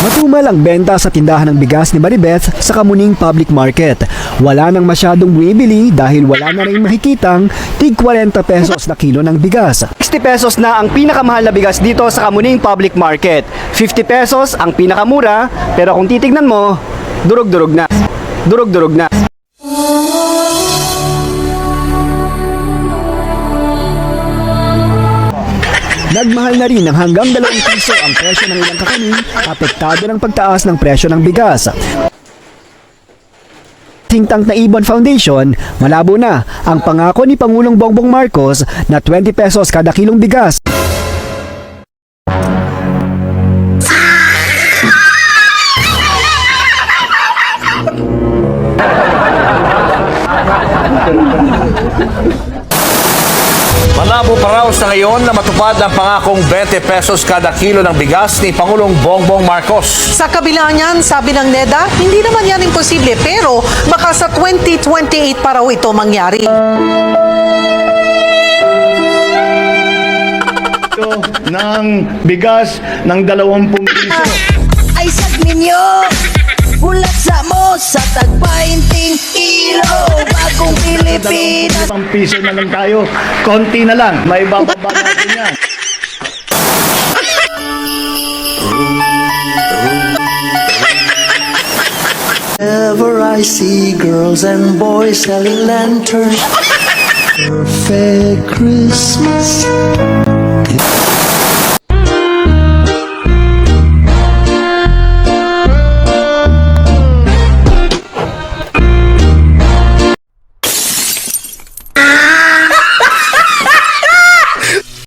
Matumal ang benta sa tindahan ng bigas ni Maribeth sa Kamuning Public Market. Wala nang masyadong bumibili dahil wala na rin makikitang tig 40 pesos na kilo ng bigas. 60 pesos na ang pinakamahal na bigas dito sa Kamuning Public Market. 50 pesos ang pinakamura, pero kung titignan mo, durog-durog na. Durog-durog na. Nagmahal na rin ng hanggang 2 piso ang presyo ng ilang kakanin, apektado ng pagtaas ng presyo ng bigas. Think-tank na Ibon Foundation, malabo na ang pangako ni Pangulong Bongbong Marcos na 20 pesos kada kilong bigas. Malabo pa raw sa ngayon na matupad ang pangakong 20 pesos kada kilo ng bigas ni Pangulong Bongbong Marcos. Sa kabila niyan, sabi ng NEDA, hindi naman yan imposible pero baka sa 2028 pa raw ito mangyari. Ng bigas ng 20 piso. Ay sagminyo, bulat sa mo sa tagpainting kilo. Bagong Pilipinas. 2 piso na lang tayo. Konti na lang. May bababa natin yan. Whenever I see girls and boys selling lanterns, perfect Christmas.